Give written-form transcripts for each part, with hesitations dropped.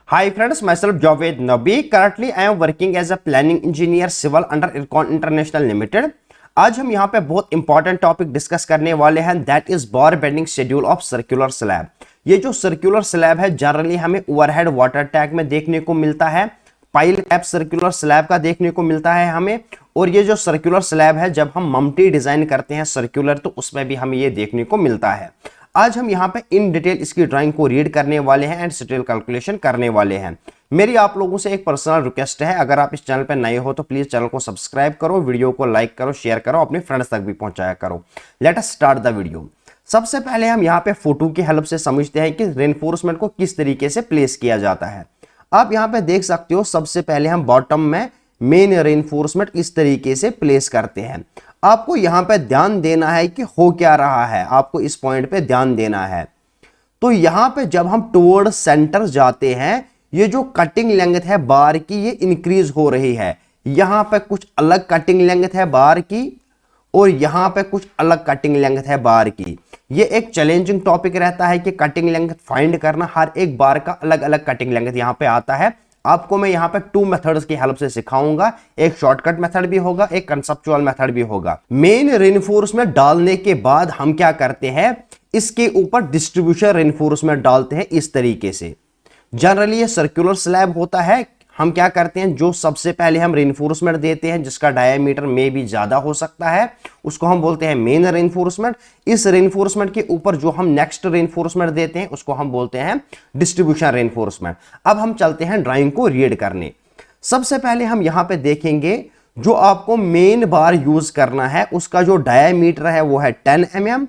Hi friends, myself Javed Nabi. Currently, I am working as a planning engineer civil under Ircon International Limited. आज हम यहाँ पे बहुत important topic discuss करने वाले हैं, that is bar bending schedule of circular slab. ये जो सर्कुलर स्लैब है जनरली हमें ओवरहेड वाटर टैंक में देखने को मिलता है, पाइल कैप सर्कुलर स्लैब का देखने को मिलता है हमें, और ये जो सर्कुलर स्लैब है जब हम ममटी डिजाइन करते हैं सर्कुलर तो उसमें भी हमें ये देखने को मिलता है। आज हम यहाँ पे इन डिटेल इसकी ड्राइंग को रीड करने वाले हैं एंड डिटेल कैलकुलेशन करने वाले हैं। मेरी आप लोगों से एक पर्सनल रिक्वेस्ट है, अगर आप इस चैनल पर नए हो तो प्लीज चैनल को सब्सक्राइब करो, वीडियो को लाइक करो, शेयर करो, अपने फ्रेंड्स तक भी पहुंचाया करो। Let us start the video. सबसे पहले हम यहाँ पे फोटो की हेल्प से समझते हैं कि रेनफोर्समेंट को किस तरीके से प्लेस किया जाता है। आप यहाँ पे देख सकते हो, सबसे पहले हम बॉटम में मेन रेनफोर्समेंट इस तरीके से प्लेस करते हैं। आपको यहां पे ध्यान देना है कि हो क्या रहा है, आपको इस पॉइंट पे ध्यान देना है। तो यहां पे जब हम टुवर्ड सेंटर जाते हैं, ये जो कटिंग लेंथ है बार की ये इंक्रीज हो रही है। यहां पे कुछ अलग कटिंग लेंथ है बार की और यहां पे कुछ अलग कटिंग लेंथ है बार की। ये एक चैलेंजिंग टॉपिक रहता है कि कटिंग लेंथ फाइंड करना, हर एक बार का अलग अलग कटिंग लेंथ यहां पे आता है। आपको मैं यहां पे 2 मेथड्स की हेल्प से सिखाऊंगा, एक शॉर्टकट मेथड भी होगा, एक कंसेप्चुअल मेथड भी होगा। मेन रेनफोर्समेंट डालने के बाद हम क्या करते हैं, इसके ऊपर डिस्ट्रीब्यूशन रेनफोर्समेंट डालते हैं इस तरीके से। जनरली ये सर्कुलर स्लैब होता है। हम क्या करते हैं, जो सबसे पहले हम रेनफोर्समेंट देते हैं जिसका डायमीटर में भी ज्यादा हो सकता है, उसको हम बोलते हैं मेन रेनफोर्समेंट। इस रेनफोर्समेंट के ऊपर जो हम नेक्स्ट रेनफोर्समेंट देते हैं उसको हम बोलते हैं डिस्ट्रीब्यूशन रेनफोर्समेंट। अब हम चलते हैं ड्राइंग को रीड करने। सबसे पहले हम यहां पे देखेंगे, जो आपको मेन बार यूज करना है उसका जो डायमीटर है वो है 10 mm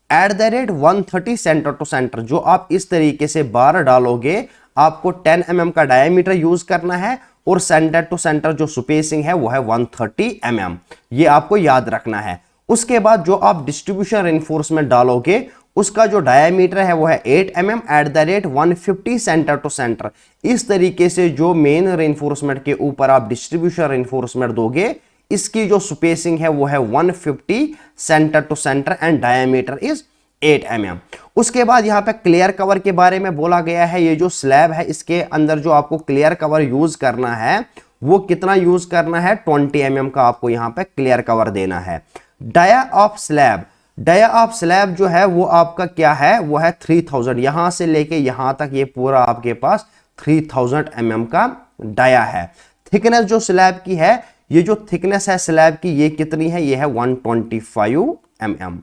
at the rate 130 centre to centre. जो आप इस तरीके से बार डालोगे आपको 10 mm का डायमीटर यूज करना है और सेंटर टू सेंटर जो स्पेसिंग है वो है 130 mm। ये आपको याद रखना है। उसके बाद जो आप डिस्ट्रीब्यूशन रेनफोर्समेंट डालोगे उसका जो डायमीटर है वो है 8 mm at the rate 150 centre to centre. इस तरीके से जो मेन रेनफोर्समेंट के ऊपर आप डिस्ट्रीब्यूशन रेनफोर्समेंट दोगे, इसकी जो स्पेसिंग है वो है 150 centre to centre and diameter is 8 mm। उसके बाद यहां पे क्लियर कवर के बारे में बोला गया है। ये जो स्लैब है इसके अंदर जो आपको क्लियर कवर यूज करना है वो कितना यूज करना है, 20 mm का आपको यहां पे क्लियर कवर देना है। Dia of slab, dia of slab जो है वो आपका क्या है, वो है 3000। यहां से लेके यहां तक ये पूरा आपके पास 3000 mm का डाया है। थिकनेस जो स्लैब की है, ये जो थिकनेस है स्लैब की ये कितनी है, ये है 125 mm।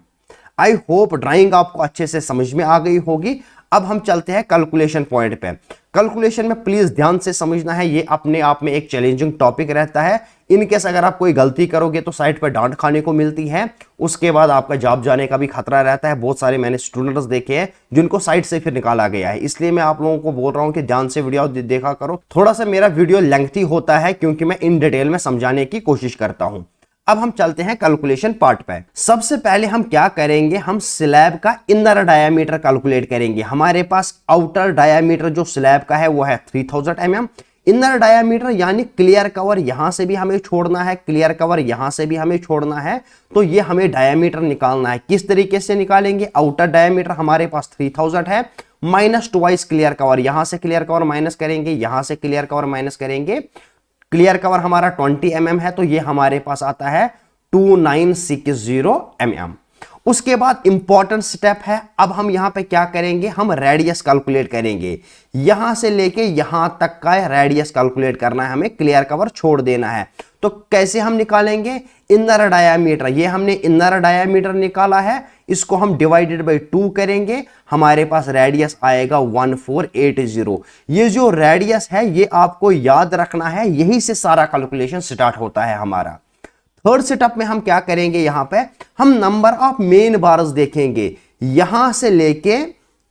आई होप ड्राइंग आपको अच्छे से समझ में आ गई होगी। अब हम चलते हैं कैलकुलेशन पॉइंट पे। कैलकुलेशन में प्लीज ध्यान से समझना है, ये अपने आप में एक चैलेंजिंग टॉपिक रहता है। इनकेस अगर आप कोई गलती करोगे तो साइट पर डांट खाने को मिलती है, उसके बाद आपका जॉब जाने का भी खतरा रहता है। बहुत सारे मैंने स्टूडेंट्स देखे हैं जिनको साइट से फिर निकाला गया है। इसलिए मैं आप लोगों को बोल रहा हूं कि ध्यान से वीडियो देखा करो। थोड़ा सा मेरा वीडियो लेंथी होता है क्योंकि मैं इन डिटेल में समझाने की कोशिश करता हूं। अब हम चलते हैं कैलकुलेशन पार्ट पे। सबसे पहले हम क्या करेंगे, हम स्लैब का इनर डायमीटर कैलकुलेट करेंगे। हमारे पास आउटर डायमीटर जो स्लैब का है वो है 3000 mm। इनर डायमीटर यानी क्लियर कवर यहां से भी हमें छोड़ना है, क्लियर कवर यहां से भी हमें छोड़ना है, तो ये हमें डायमीटर निकालना है। किस तरीके से निकालेंगे, आउटर डायमीटर हमारे पास 3000 है, माइनस ट्वाइस क्लियर कवर, यहां से क्लियर कवर माइनस करेंगे, यहां से क्लियर कवर माइनस करेंगे। क्लियर कवर हमारा 20 mm है तो ये हमारे पास आता है 2960 mm। उसके बाद इंपॉर्टेंट स्टेप है, अब हम यहां पे क्या करेंगे, हम रेडियस कैलकुलेट करेंगे। यहां से लेके यहां तक का रेडियस कैलकुलेट करना है, हमें क्लियर कवर छोड़ देना है। तो कैसे हम निकालेंगे, इनर डायमीटर, ये हमने इनर डायमीटर निकाला है, इसको हम डिवाइडेड बाय 2 करेंगे, हमारे पास रेडियस आएगा 1480। ये जो रेडियस है ये आपको याद रखना है, यही से सारा कैलकुलेशन स्टार्ट होता है हमारा। थर्ड सेटअप में हम क्या करेंगे, यहां पे हम नंबर ऑफ मेन बार्स देखेंगे। यहां से लेके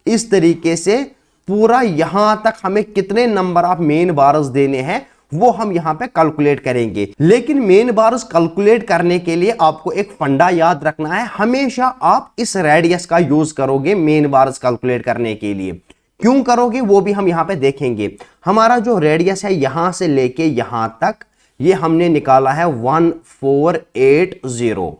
इस तरीके से पूरा यहां तक हमें कितने नंबर ऑफ मेन बार्स देने हैं वो हम यहां पे कैलकुलेट करेंगे। लेकिन मेन बार्स कैलकुलेट करने के लिए आपको एक फंडा याद रखना है, हमेशा आप इस रेडियस का यूज करोगे मेन बार्स कैलकुलेट करने के लिए। क्यों करोगे वो भी हम यहां पे देखेंगे। हमारा जो रेडियस है यहां से लेके यहां तक ये हमने निकाला है 1480।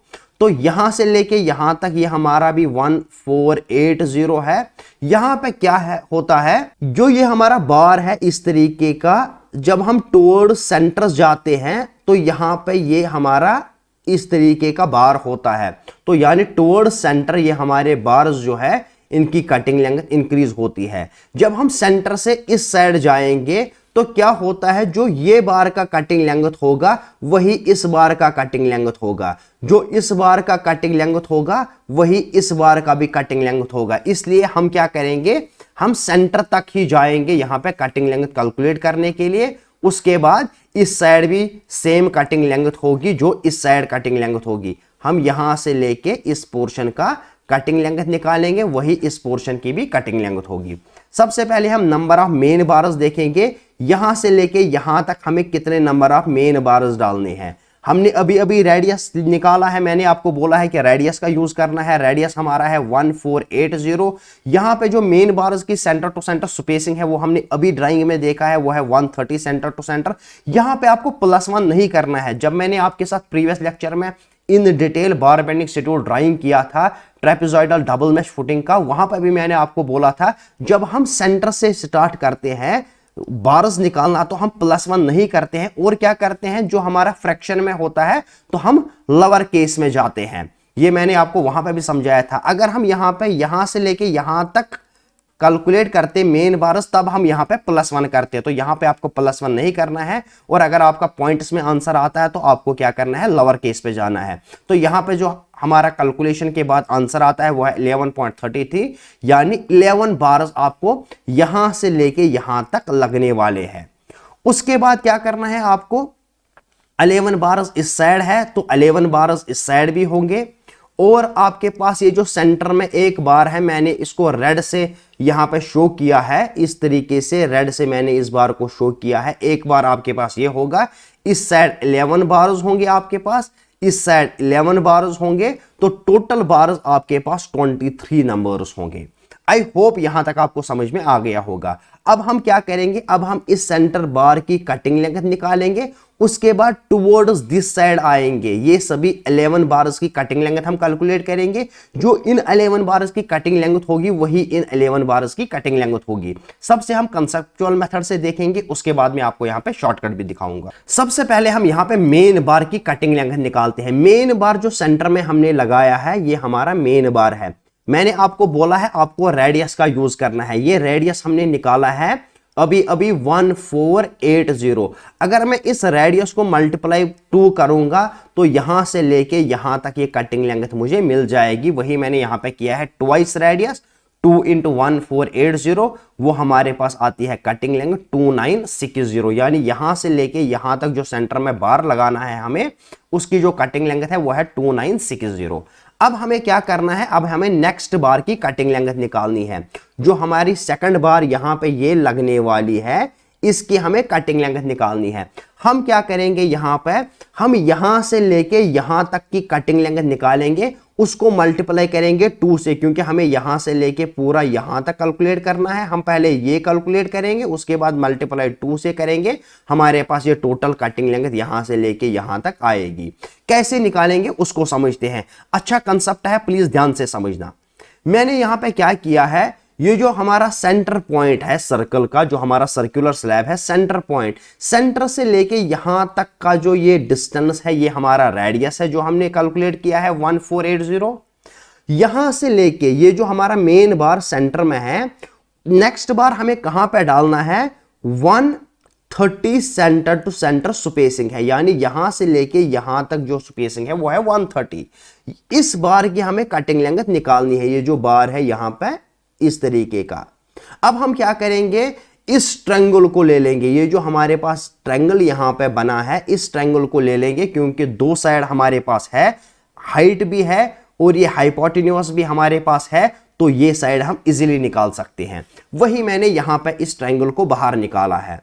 तो यहां से लेके यहां तक ये हमारा भी 1480 है। यहां पे क्या है होता है, जो ये हमारा बार है इस तरीके का, जब हम टुवर्ड सेंटर जाते हैं तो यहां पे ये हमारा इस तरीके का बार होता है। तो यानी टुवर्ड सेंटर ये हमारे बार्स जो है इनकी कटिंग लेंथ इंक्रीज होती है। जब हम सेंटर से इस साइड जाएंगे तो क्या होता है, जो ये बार का कटिंग लेंथ होगा वही इस बार का कटिंग लेंथ होगा, जो इस बार का कटिंग लेंथ होगा वही इस बार का भी कटिंग लेंथ होगा। इसलिए हम क्या करेंगे, हम सेंटर तक ही जाएंगे यहां पे कटिंग लेंथ कैलकुलेट करने के लिए। उसके बाद इस साइड भी सेम कटिंग लेंथ होगी जो इस साइड कटिंग लेंथ होगी। हम यहां से लेके इस पोर्शन का कटिंग लेंथ निकालेंगे, वही इस पोर्शन की भी कटिंग लेंथ होगी। सबसे पहले हम नंबर ऑफ मेन बार्स देखेंगे, यहां से लेके यहां तक हमें कितने नंबर ऑफ मेन बार्स डालने हैं। हमने अभी अभी रेडियस निकाला है, मैंने आपको बोला है कि रेडियस का यूज करना है। रेडियस हमारा है 1480। यहां पे जो मेन बार्स की सेंटर टू सेंटर स्पेसिंग है वो हमने अभी ड्राइंग में देखा है, वो है 130 सेंटर टू सेंटर। यहां पे आपको +1 नहीं करना है। जब मैंने आपके साथ प्रीवियस लेक्चर में in detail bar bending schedule drawing किया था ट्रेपेजॉइडल डबल मेश फुटिंग का, वहां पर भी मैंने आपको बोला था जब हम सेंटर से स्टार्ट करते हैं बार्स निकालना तो हम +1 नहीं करते हैं, और क्या करते हैं, जो हमारा फ्रैक्शन में होता है तो हम लोअर केस में जाते हैं। ये मैंने आपको वहां पे भी समझाया था। अगर हम यहां पे यहां से लेके यहां तक कैलकुलेट करते मेन बार्स, तब हम यहां पे +1 करते हैं। तो यहां पे आपको +1 नहीं करना है, और अगर आपका पॉइंट्स में आंसर आता है तो आपको क्या करना है, लोअर केस पे जाना है। तो यहां पे जो हमारा कैलकुलेशन के बाद आंसर आता है वो है 11.33, यानी 11 बार्स आपको यहां से लेके यहां तक लगने वाले हैं। उसके बाद क्या करना है आपको, 11 बार्स इस साइड है तो 11 बार्स इस साइड भी होंगे, और आपके पास ये जो सेंटर में एक बार है, मैंने इसको रेड से यहां पे शो किया है, इस तरीके से रेड से मैंने इस बार को शो किया है। एक बार आपके पास ये होगा, इस साइड 11 बार्स होंगे आपके पास, इस साइड 11 बार्स होंगे, तो टोटल बार्स आपके पास 23 नंबर्स होंगे। आई होप यहां तक आपको समझ में आ गया होगा। अब हम क्या करेंगे, अब हम इस सेंटर बार की कटिंग लेंथ निकालेंगे, उसके बाद टुवर्ड्स दिस साइड आएंगे। ये सभी 11 बार्स की कटिंग लेंथ हम कैलकुलेट करेंगे। जो इन 11 बार्स की कटिंग लेंथ होगी वही इन 11 बार्स की कटिंग लेंथ होगी। सबसे हम कंसेप्चुअल मेथड से देखेंगे, उसके बाद में आपको यहां पे शॉर्टकट भी दिखाऊंगा। सबसे पहले हम यहां पे मेन बार की कटिंग लेंथ निकालते हैं। मेन बार जो सेंटर में हमने लगाया है ये हमारा मेन बार है। मैंने आपको बोला है आपको रेडियस का यूज करना है। ये रेडियस हमने निकाला है अभी अभी 1480। अगर मैं इस रेडियस को मल्टीप्लाई 2 करूंगा तो यहां से लेके यहां तक ये कटिंग लेंथ मुझे मिल जाएगी। वही मैंने यहां पे किया है ट्वाइस रेडियस, 2 × 1480, वो हमारे पास आती है कटिंग लेंथ 2960। यानी यहां से लेके यहां तक जो सेंटर में बार लगाना है हमें, उसकी जो कटिंग लेंथ है वो है 2960। अब हमें क्या करना है, अब हमें नेक्स्ट बार की कटिंग लेंथ निकालनी है। जो हमारी सेकंड बार यहां पे ये लगने वाली है, इसकी हमें कटिंग लेंथ निकालनी है। हम क्या करेंगे, यहां पे हम यहां से लेके यहां तक की कटिंग लेंथ निकालेंगे, उसको मल्टीप्लाई करेंगे 2 से, क्योंकि हमें यहां से लेके पूरा यहां तक कैलकुलेट करना है। हम पहले ये कैलकुलेट करेंगे, उसके बाद मल्टीप्लाई 2 से करेंगे, हमारे पास ये टोटल कटिंग लेंथ यहां से लेके यहां तक आएगी। कैसे निकालेंगे उसको समझते हैं। अच्छा कंसेप्ट है, प्लीज ध्यान से समझना। मैंने यहां पे क्या किया है, ये जो हमारा सेंटर पॉइंट है सर्कल का, जो हमारा सर्कुलर स्लैब है, सेंटर पॉइंट, सेंटर से लेके यहां तक का जो ये डिस्टेंस है, ये हमारा रेडियस है जो हमने कैलकुलेट किया है 1480। यहां से लेके ये जो हमारा मेन बार सेंटर में है, नेक्स्ट बार हमें कहां पे डालना है, 130 सेंटर टू सेंटर स्पेसिंग है, यानी यहां से लेके यहां तक जो स्पेसिंग है वो है 130। इस बार की हमें कटिंग लेंथ निकालनी है। ये जो बार है यहां पे इस तरीके का। अब हम क्या करेंगे, इस ट्रायंगल को ले लेंगे। ये जो हमारे पास ट्रायंगल यहां पे बना है, इस ट्रायंगल को ले लेंगे, क्योंकि 2 साइड हमारे पास है, हाइट भी है और ये हाइपोटेन्यूज भी हमारे पास है, तो ये साइड हम इजीली निकाल सकते हैं। वही मैंने यहां पे इस ट्रायंगल को बाहर निकाला है।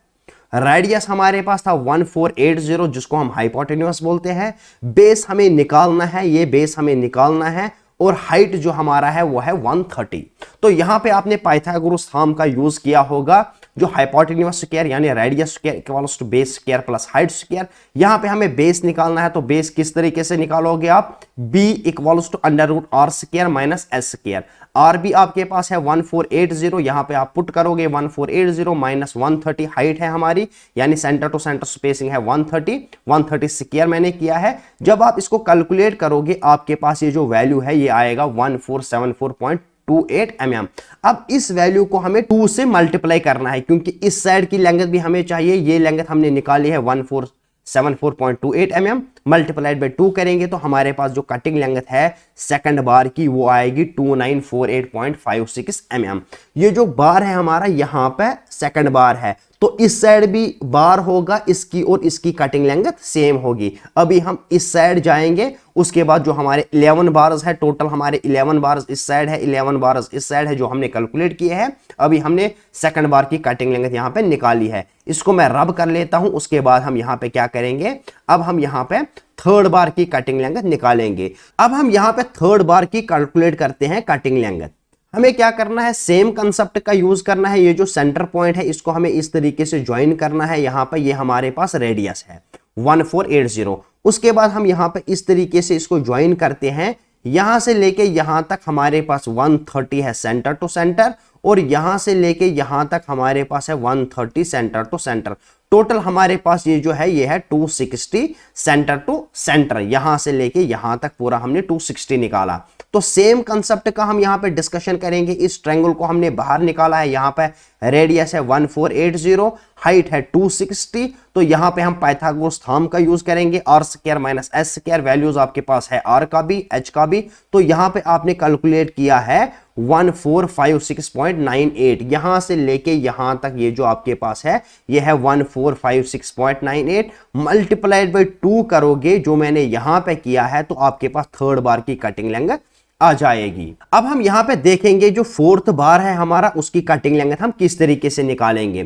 रेडियस हमारे पास था 1480, जिसको हम हाइपोटेन्यूज बोलते हैं। बेस हमें निकालना है, ये बेस हमें निकालना है, और हाइट जो हमारा है वो है 130। तो यहां पे आपने पाइथागोरस थ्योरम का यूज किया होगा। जो हाइपोटेन्यूज स्क्वायर यानी radius square equals to base square plus height square. यहां पे हमें बेस निकालना है, तो बेस किस तरीके से निकालोगे आप, b equals to under root R square minus S square. R भी आपके पास है 1480, यहां पे आप पुट करोगे 1480 माइनस 130 हाइट है हमारी, यानी सेंटर टू सेंटर स्पेसिंग है 130 स्क्वायर मैंने किया है। जब आप इसको कैलकुलेट करोगे आपके पास ये जो वैल्यू है ये आएगा 1474.28 mm। अब इस वैल्यू को हमें 2 से मल्टीप्लाई करना है, क्योंकि इस साइड की लेंथ भी हमें चाहिए। ये लेंथ हमने निकाली है 1474.28 mm, मल्टीप्लाइड बाय 2 करेंगे तो हमारे पास जो कटिंग लेंथ है सेकंड बार की वो आएगी 2948.56 mm। ये जो बार है हमारा यहाँ पे सेकंड बार है, तो इस साइड भी बार होगा, इसकी और इसकी कटिंग लेंथ सेम होगी। अभी हम इस साइड जाएंगे, उसके बाद जो हमारे 11 बार्स है, टोटल हमारे 11 बार्स इस साइड है, 11 बार्स इस साइड है जो हमने कैलकुलेट किए हैं। अभी हमने सेकंड बार की कटिंग लेंथ यहाँ पे निकाली है, इसको मैं रब कर लेता हूं। उसके बाद हम यहाँ पे क्या करेंगे, अब हम यहाँ पे थर्ड बार की कटिंग लेंथ निकालेंगे। अब हम यहाँ पे थर्ड बार की कैलकुलेट करते हैं कटिंग लेंथ। हमें क्या करना है, सेम कंसेप्ट का यूज करना है। ये जो सेंटर पॉइंट है इसको हमें इस तरीके से ज्वाइन करना है। यहाँ पे ये हमारे पास रेडियस है 1480। उसके बाद हम यहाँ पे इस तरीके से इसको ज्वाइन करते हैं। यहां से लेके यहां तक हमारे पास 130 है सेंटर टू सेंटर, और यहां से लेके यहां तक हमारे पास है 130 सेंटर टू सेंटर। टोटल हमारे पास ये जो है ये है 260 सेंटर टू सेंटर। यहां से लेके यहां तक पूरा हमने 260 निकाला। तो सेम कंसेप्ट का हम यहां पे डिस्कशन करेंगे। इस ट्रायंगल को हमने बाहर निकाला है, यहां पे रेडियस है 1480, हाइट है 260। तो यहां पे हम पाइथागोरस थ्योरम का यूज करेंगे, R square minus S square. Values आपके पास है आर का भी एच का भी। तो यहां पे आपने कैलकुलेट किया है 1456.98। यहां से लेके यहां तक ये जो आपके पास है ये है 1456.98 मल्टीप्लाइड बाय 2 करोगे जो मैंने यहां पे किया है, तो आपके पास थर्ड बार की कटिंग लेंथ आ जाएगी। अब हम यहां पे देखेंगे जो फोर्थ बार है हमारा उसकी कटिंग लेंथ हम किस तरीके से निकालेंगे।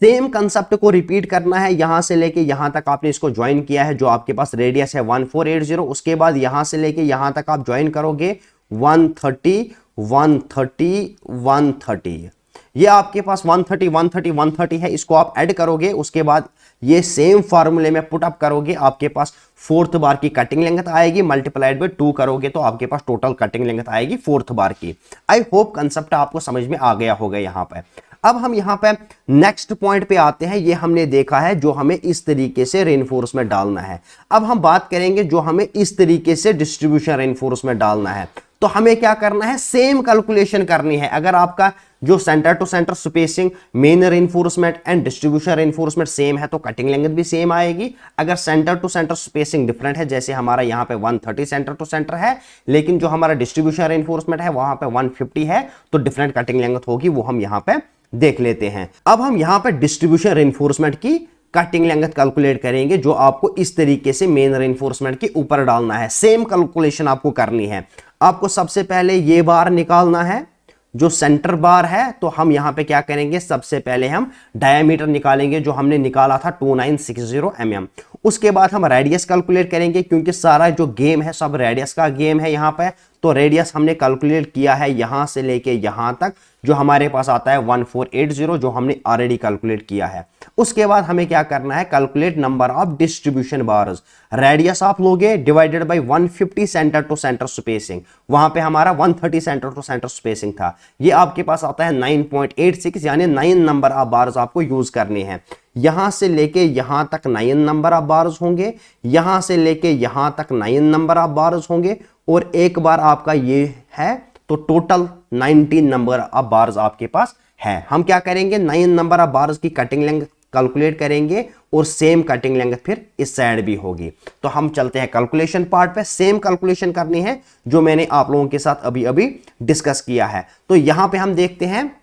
सेम कंसेप्ट को रिपीट करना है। यहां से लेके यहां तक आपने इसको ज्वाइन किया है, जो आपके पास रेडियस है 1480। उसके बाद यहां से लेके यहां तक आप ज्वाइन करोगे 130 130 130। ये आपके पास 130 130 130 है, इसको आप ऐड करोगे। उसके बाद ये सेम फार्मूले में पुट अप करोगे, आपके पास फोर्थ बार की कटिंग लेंथ आएगी, मल्टीप्लाइड बाय 2 करोगे तो आपके पास टोटल कटिंग लेंथ आएगी फोर्थ बार की। आई होप कंसेप्ट आपको समझ में आ गया होगा यहां पर। अब हम यहां पे नेक्स्ट पॉइंट पे आते हैं। ये हमने देखा है जो हमें इस तरीके से रेनफोर्समेंट डालना है। अब हम बात करेंगे जो हमें इस तरीके से डिस्ट्रीब्यूशन रेनफोर्समेंट डालना है। तो हमें क्या करना है, सेम कैलकुलेशन करनी है। अगर आपका जो centre to centre spacing, main reinforcement and distribution reinforcement same है तो कटिंग लेंथ भी सेम आएगी। अगर centre to centre spacing different है, जैसे हमारा यहाँ पे 130 सेंटर टू सेंटर है, लेकिन जो हमारा डिस्ट्रीब्यूशन रेनफोर्समेंट है वहां पे 150 है, तो डिफरेंट कटिंग लेंथ होगी, वो हम यहाँ पे देख लेते हैं। अब हम यहां पे डिस्ट्रीब्यूशन रेनफोर्समेंट की कटिंग लेंथ कैलकुलेट करेंगे, जो आपको इस तरीके से मेन रेनफोर्समेंट के ऊपर डालना है। सेम कैलकुलेशन आपको करनी है। आपको सबसे पहले ये बार निकालना है जो सेंटर बार है। तो हम यहां पे क्या करेंगे, सबसे पहले हम डायमीटर निकालेंगे जो हमने निकाला था 2960 mm। उसके बाद हम रेडियस कैलकुलेट करेंगे, क्योंकि सारा जो गेम है सब रेडियस का गेम है यहां पे। तो रेडियस हमने कैलकुलेट किया है यहां से लेके यहां तक, जो हमारे पास आता है 1480, जो हमने ऑलरेडी कैलकुलेट किया है। उसके बाद हमें क्या करना है, calculate number of distribution bars. Radius आप लोगे divided by 150 centre to centre spacing. वहां पे हमारा 130 सेंटर टू सेंटर स्पेसिंग था, ये आपके पास आता है 9.86, यानी 9 नंबर ऑफ बार्स आपको यूज करने हैं। यहां से लेके यहां तक 9 नंबर ऑफ बार्स होंगे, यहां से लेके यहां तक 9 नंबर ऑफ बार्स होंगे, और एक बार आपका ये है, तो टोटल 19 नंबर ऑफ बार्स आपके पास है। हम क्या करेंगे, 9 नंबर ऑफ बार्स की कटिंग लेंथ कैलकुलेट करेंगे, और सेम कटिंग लेंथ फिर इस साइड भी होगी। तो हम चलते हैं कैलकुलेशन पार्ट पे। सेम कैलकुलेशन करनी है जो मैंने आप लोगों के साथ अभी अभी डिस्कस किया है। तो यहां पे हम देखते हैं,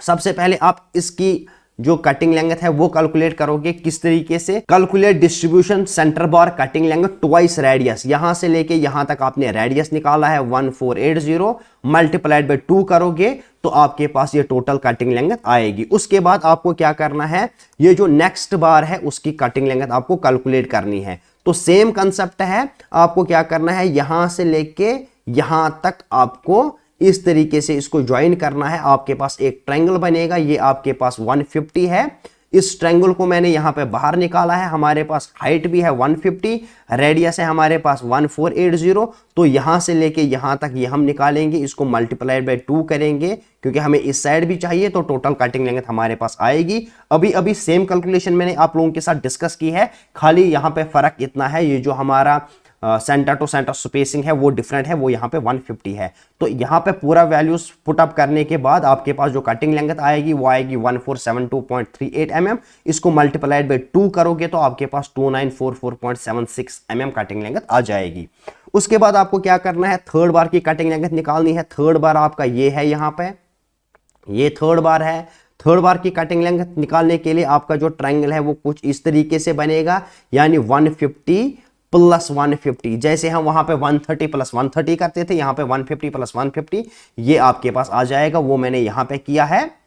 सबसे पहले आप इसकी जो कटिंग लेंथ है वो कैलकुलेट करोगे। किस तरीके से, कैलकुलेट डिस्ट्रीब्यूशन सेंटर बार कटिंग लेंथ ट्वाइस रेडियस। यहां से लेके यहां तक आपने रेडियस निकाला है 1480, मल्टीप्लाइड बाय 2 करोगे तो आपके पास ये टोटल कटिंग लेंथ आएगी। उसके बाद आपको क्या करना है, ये जो नेक्स्ट बार है उसकी कटिंग लेंथ आपको कैलकुलेट करनी है। तो सेम कंसेप्ट है, आपको क्या करना है, यहां से लेके यहां तक आपको इस तरीके से इसको ज्वाइन करना है, आपके पास एक ट्रायंगल बनेगा। ये आपके पास 150 है, इस ट्रायंगल को मैंने यहां पे बाहर निकाला है। हमारे पास हाइट भी है 150, रेडियस है हमारे पास 1480। तो यहां से लेके यहां तक ये हम निकालेंगे, इसको मल्टीप्लाइड बाय 2 करेंगे क्योंकि हमें इस साइड भी चाहिए, तो टोटल कटिंग लेंथ हमारे पास आएगी। अभी अभी सेम कैलकुलेशन मैंने आप लोगों के साथ डिस्कस की है, खाली यहां पे फर्क इतना है, ये जो हमारा सेंटर टू सेंटर स्पेसिंग है वो डिफरेंट है, वो यहाँ पे 150 है। तो यहाँ पे पूरा वैल्यूज पुट अप करने के बाद आपके पास जो कटिंग लेंथ आएगी वो आएगी 1472.38 mm। इसको मल्टीप्लाइड बाय 2 करोगे तो आपके पास 2944.76 mm कटिंग लेंथ आ जाएगी। उसके बाद आपको क्या करना है, थर्ड बार की कटिंग लेंथ निकालनी है। थर्ड बार आपका ये है, यहाँ पे ये थर्ड बार है। थर्ड बार की कटिंग लेंथ निकालने के लिए आपका जो ट्रायंगल है वो कुछ इस तरीके से बनेगा, यानी 150 प्लस 150। जैसे हम वहां पे 130 प्लस 130 करते थे, यहां पे 150 प्लस 150 ये आपके पास आ जाएगा, वो मैंने यहां पे किया है।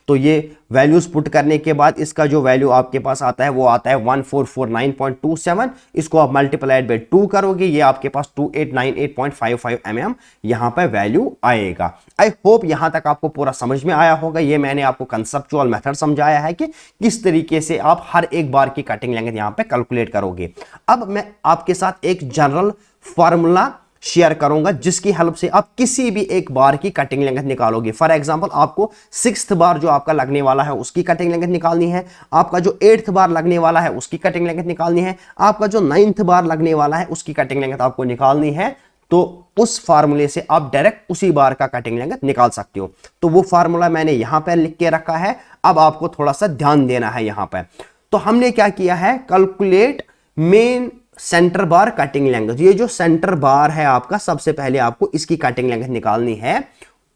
तो ये वैल्यूज पुट करने के बाद इसका जो वैल्यू आपके पास आता है वो आता है 1449.27। इसको आप मल्टीप्लाइड बाय 2 करोगे, ये आपके पास 2898.55 mm यहां पर वैल्यू आएगा। आई होप यहां तक आपको पूरा समझ में आया होगा। ये मैंने आपको कंसेप्चुअल मेथड समझाया है कि किस तरीके से आप हर एक बार की कटिंग लेंथ यहां पे कैलकुलेट करोगे। अब मैं आपके साथ एक जनरल फार्मूला शेयर करूंगा जिसकी हेल्प से आप किसी भी एक बार की कटिंग लेंथ निकालोगे। फॉर एग्जांपल आपको 6th बार जो आपका लगने वाला है उसकी कटिंग लेंथ निकालनी है, आपका जो 8th बार लगने वाला है उसकी कटिंग लेंथ निकालनी है, आपका जो 9th बार लगने वाला है उसकी कटिंग लेंथ आपको निकालनी है। तो उस फार्मूले से आप डायरेक्ट उसी बार का कटिंग लेंथ निकाल सकते हो। तो वो फार्मूला मैंने यहां पर लिख के रखा है, अब आपको थोड़ा सा ध्यान देना है यहां पर। तो हमने क्या किया है, कैलकुलेट मेन सेंटर बार कटिंग लेंथ। ये जो सेंटर बार है आपका, सबसे पहले आपको इसकी कटिंग लेंथ निकालनी है।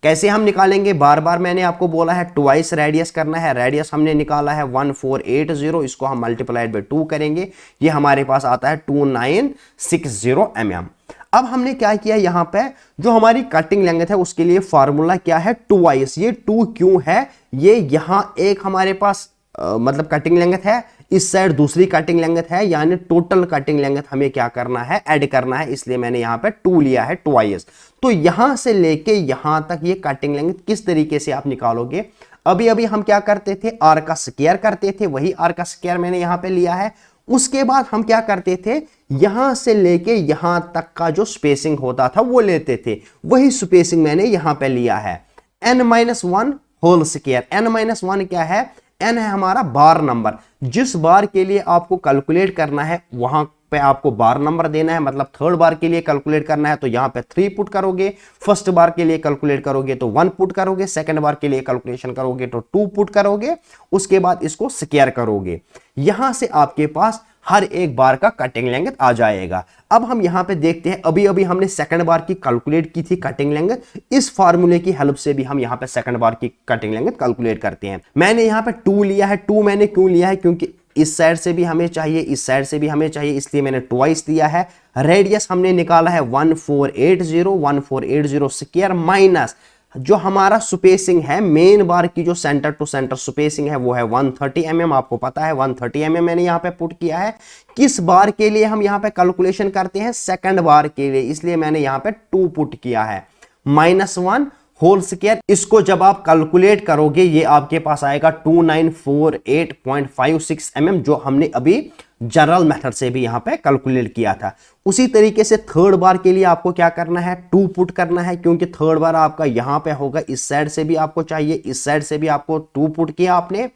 कैसे हम निकालेंगे, बार बार मैंने आपको बोला है ट्वाइस रेडियस करना है। रेडियस हमने निकाला है 1480, इसको हम मल्टीप्लाइड बाय 2 करेंगे, ये हमारे पास आता है 2960 mm। अब हमने क्या किया, यहां पे जो हमारी कटिंग लेंथ है उसके लिए फार्मूला क्या है, ट्वाइस। ये 2 क्यों है, ये यहां एक हमारे पास मतलब कटिंग लेंथ है, इस साइड दूसरी कटिंग लेंथ है, यानी टोटल कटिंग लेंथ हमें क्या करना है, ऐड करना है, इसलिए मैंने यहां पे 2 लिया है, ट्वाइस। तो यहां से लेके यहां तक ये कटिंग लेंथ किस तरीके से आप निकालोगे, अभी अभी हम क्या करते थे, आर का स्क्वायर करते थे, वही आर का स्क्वायर मैंने यहां पे लिया है। उसके बाद हम क्या करते थे, यहां से लेके यहां तक का जो स्पेसिंग होता था वो लेते थे, वही स्पेसिंग मैंने यहां पे लिया है, n-1 होल स्क्वायर। n-1 क्या है, n है हमारा बार नंबर। जिस बार के लिए आपको कैलकुलेट करना है वहां पे आपको बार नंबर देना है, मतलब थर्ड बार के लिए कैलकुलेट करना है तो यहां पे 3 पुट करोगे, फर्स्ट बार के लिए कैलकुलेट करोगे तो 1 पुट करोगे, सेकंड बार के लिए कैलकुलेशन करोगे तो 2 पुट करोगे, उसके बाद इसको स्क्वायर करोगे। यहां से आपके पास हर एक बार का कटिंग लेंथ आ जाएगा। अब हम यहां पे देखते हैं, अभी अभी हमने सेकंड बार की कैलकुलेट की थी कटिंग लेंथ, इस फार्मूले की हेल्प से भी हम यहां पे सेकंड बार की कटिंग लेंथ कैलकुलेट करते हैं। मैंने यहां पे 2 लिया है, 2 मैंने क्यों लिया है, क्योंकि इस साइड से भी हमें चाहिए, इस साइड से भी हमें चाहिए, इसलिए मैंने ट्वाइस लिया है। रेडियस हमने निकाला है 1480 स्क्वायर माइनस जो हमारा स्पेसिंग है, मेन बार की जो सेंटर टू सेंटर स्पेसिंग है वो है 130 mm। आपको पता है 130 mm मैंने यहां पे पुट किया है। किस बार के लिए हम यहां पे कैलकुलेशन करते हैं, सेकंड बार के लिए, इसलिए मैंने यहां पे 2 पुट किया है, -1 होल स्क्वायर। इसको जब आप कैलकुलेट करोगे ये आपके पास आएगा 2948.56 mm, जो हमने अभी जनरल मेथड से भी यहां पे कैलकुलेट किया था। उसी तरीके से थर्ड बार के लिए आपको क्या करना है, 2 पुट करना है, क्योंकि थर्ड बार आपका यहां पे होगा, इस साइड से भी आपको चाहिए, इस साइड से भी आपको 2 पुट किया आपने।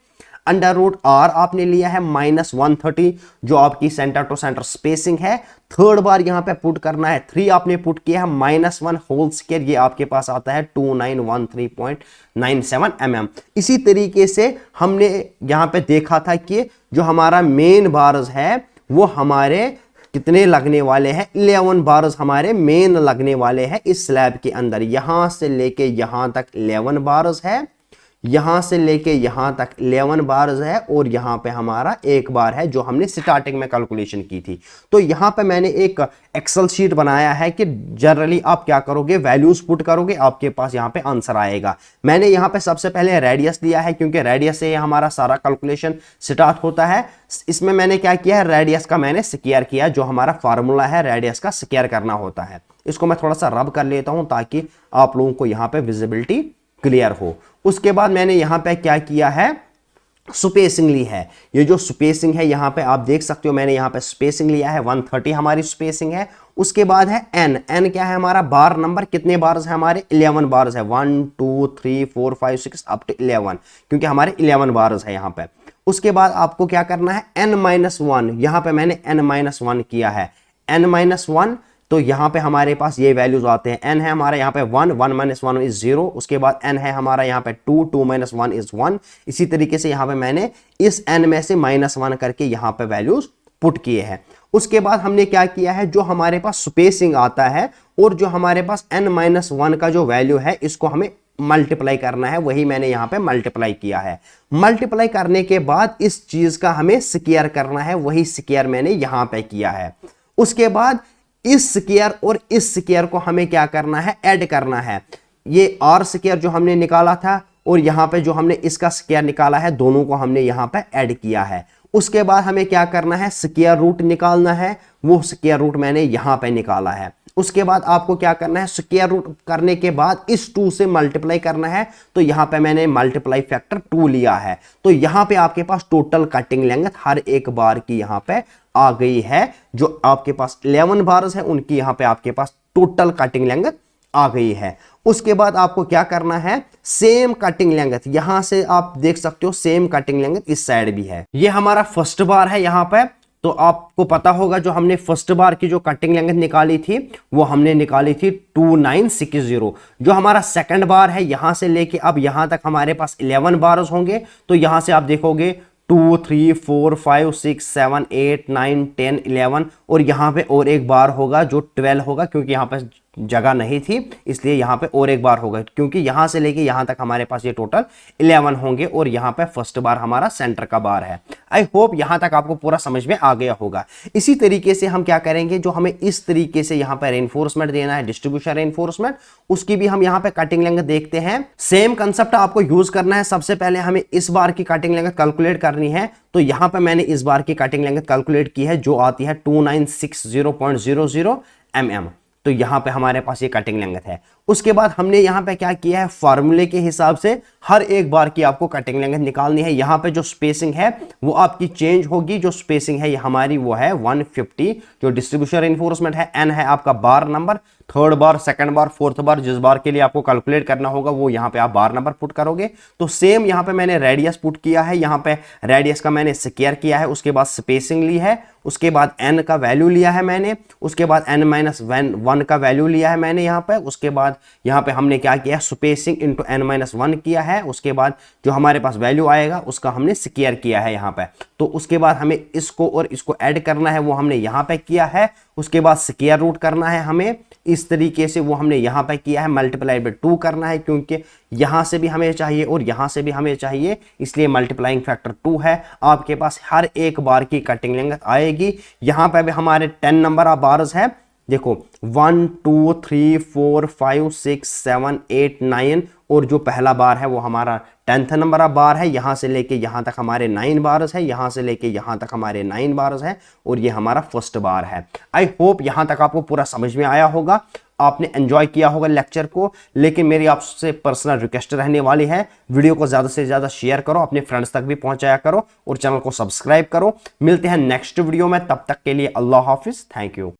अंडर रूट आर आपने लिया है -130 जो आपकी सेंटर टू सेंटर स्पेसिंग है। थर्ड बार यहां पे पुट करना है, 3 आपने पुट किया है, -1 होल स्क्वायर, ये आपके पास आता है 2913.97 mm। इसी तरीके से हमने यहां पे देखा था कि जो हमारा मेन बार्स है वो हमारे कितने लगने वाले हैं, 11 बार्स हमारे मेन लगने वाले हैं इस स्लैब के अंदर। यहां से लेके यहां तक 11 बार्स है, यहां से लेके यहां तक 11 बार्स है, और यहां पे हमारा एक बार है जो हमने स्टार्टिंग में कैलकुलेशन की थी। तो यहां पे मैंने एक एक्सेल शीट बनाया है कि जनरली आप क्या करोगे, वैल्यूज पुट करोगे, आपके पास यहां पे आंसर आएगा। मैंने यहां पे सबसे पहले रेडियस दिया है क्योंकि रेडियस से हमारा सारा कैलकुलेशन स्टार्ट होता है। इसमें मैंने क्या किया है, रेडियस का मैंने स्क्वायर किया, जो हमारा फार्मूला है रेडियस का स्क्वायर करना होता है। इसको मैं थोड़ा सा रब कर लेता हूं ताकि आप लोगों को यहां पे विजिबिलिटी क्लियर हो। उसके बाद मैंने यहां पे क्या किया है, स्पेसिंग ली है। ये जो स्पेसिंग है यहां पे आप देख सकते हो, मैंने यहां पे स्पेसिंग लिया है 130 हमारी स्पेसिंग है। उसके बाद है एन क्या है हमारा बार नंबर, कितने बार्स है हमारे 11 बार्स है, 1 2 3 4 5 6 अप टू 11, क्योंकि हमारे 11 बार्स है यहां पे। उसके बाद आपको क्या करना है n-1, यहां पे मैंने n-1 किया है, n-1, तो यहां पे हमारे पास ये वैल्यूज आते हैं। n है हमारा यहां पे 1, 1 - 1 इज 0। उसके बाद n है हमारा यहां पे 2, 2 - 1 इज 1। इसी तरीके से यहां पे मैंने इस n में से -1 करके यहां पे वैल्यूज पुट किए हैं। उसके बाद हमने क्या किया है, जो हमारे पास स्पेसिंग आता है और जो हमारे पास n-1 का जो वैल्यू है इसको हमें मल्टीप्लाई करना है, वही मैंने यहां पे मल्टीप्लाई किया है। मल्टीप्लाई करने के बाद इस चीज का हमें स्क्वायर करना है, वही स्क्वायर मैंने यहां पे किया है। उसके बाद इस स्क्वायर और इस स्क्वायर को हमें क्या करना है, ऐड करना है। ये आर स्क्वायर जो हमने निकाला था और यहां पे जो हमने इसका स्क्वायर निकाला है, दोनों को हमने यहां पे ऐड किया है। उसके बाद हमें क्या करना है, स्क्वायर रूट निकालना है, वो स्क्वायर रूट मैंने यहां पे निकाला है। उसके बाद आपको क्या करना है, स्क्वायर रूट करने के बाद इस 2 से मल्टीप्लाई करना है, तो यहां पे मैंने मल्टीप्लाई फैक्टर 2 लिया है। तो यहां पे आपके पास टोटल कटिंग लेंथ हर एक बार की यहां पे आ गई है। जो आपके पास 11 बार्स है उनकी यहां पे आपके पास टोटल कटिंग लेंथ आ गई है। उसके बाद आपको क्या करना है, सेम कटिंग लेंथ, यहां से आप देख सकते हो सेम कटिंग लेंथ इस साइड भी है। ये हमारा फर्स्ट बार है यहां पे, तो आपको पता होगा जो हमने फर्स्ट बार की जो कटिंग लेंथ निकाली थी वो हमने निकाली थी 2960। जो हमारा सेकंड बार है यहां से लेके अब यहां तक हमारे पास 11 बार्स होंगे, तो यहां से आप देखोगे 2 3 4 5 6 7 8 9 10 11 और यहां पे और एक बार होगा जो 12 होगा, क्योंकि यहां पे जगह नहीं थी इसलिए यहां पे और एक बार होगा, क्योंकि यहां से लेके यहां तक हमारे पास ये टोटल 11 होंगे और यहां पे फर्स्ट बार हमारा सेंटर का बार है। आई होप यहां तक आपको पूरा समझ में आ गया होगा। इसी तरीके से हम क्या करेंगे, जो हमें इस तरीके से यहां पर रेनफोर्समेंट देना है, डिस्ट्रीब्यूशन रेनफोर्समेंट, उसकी भी हम यहां पे कटिंग लेंथ देखते हैं। सेम कंसेप्ट आपको यूज करना है। सबसे पहले हमें इस बार की कटिंग लेंथ कैलकुलेट करनी है, तो यहां पे मैंने इस बार की कटिंग लेंथ कैलकुलेट की है जो आती है 2960.00 mm। तो यहां पे हमारे पास ये कटिंग लेंथ है। उसके बाद हमने यहां पे क्या किया है, फार्मूले के हिसाब से हर एक बार की आपको कटिंग लेंथ निकालनी है। यहां पे जो स्पेसिंग है वो आपकी चेंज होगी। जो स्पेसिंग है हमारी वो है 150। जो डिस्ट्रीब्यूशन रेनफोर्समेंट है, एन है आपका बार नंबर, थर्ड बार, सेकंड बार, फोर्थ बार, जिस बार के लिए आपको कैलकुलेट करना होगा वो यहां पे आप बार नंबर पुट करोगे। तो सेम यहां पे मैंने रेडियस पुट किया है, यहां पे रेडियस का मैंने स्क्वायर किया है, उसके बाद स्पेसिंग ली है, उसके बाद एन का वैल्यू लिया है मैंने, उसके बाद n-1 का वैल्यू लिया है मैंने यहां पे। उसके बाद यहां पे हमने क्या किया, स्पेसिंग इंटू n-1 किया है। उसके बाद जो हमारे पास वैल्यू आएगा उसका हमने स्क्वायर किया है यहां पे। तो उसके बाद हमें इसको और इसको ऐड करना है, वो हमने यहां पे किया है। उसके बाद स्क्वायर रूट करना है हमें इस तरीके से, वो हमने यहां पे किया है। मल्टीप्लाई बाय 2 करना है, क्योंकि यहां से भी हमें चाहिए और यहां से भी हमें चाहिए, इसलिए मल्टीप्लाइंग फैक्टर 2 है। आपके पास हर एक बार की कटिंग लेंथ आएगी। यहां पे भी हमारे 10 नंबर ऑफ बार्स है, देखो 1 2 3 4 5 6 7 8 9 और जो पहला बार है वो हमारा 10th नंबर ऑफ बार है। यहां से लेके यहां तक हमारे 9 बार्स है, यहां से लेके यहां तक हमारे 9 बार्स है और ये हमारा फर्स्ट बार है। आई होप यहां तक आपको पूरा समझ में आया होगा, आपने एंजॉय किया होगा लेक्चर को। लेकिन मेरी आपसे पर्सनल रिक्वेस्ट रहने वाली है, वीडियो को ज्यादा से ज्यादा शेयर करो, अपने फ्रेंड्स तक भी पहुंचाया करो और चैनल को सब्सक्राइब करो। मिलते हैं नेक्स्ट वीडियो में, तब तक के लिए अल्लाह हाफिज, थैंक यू।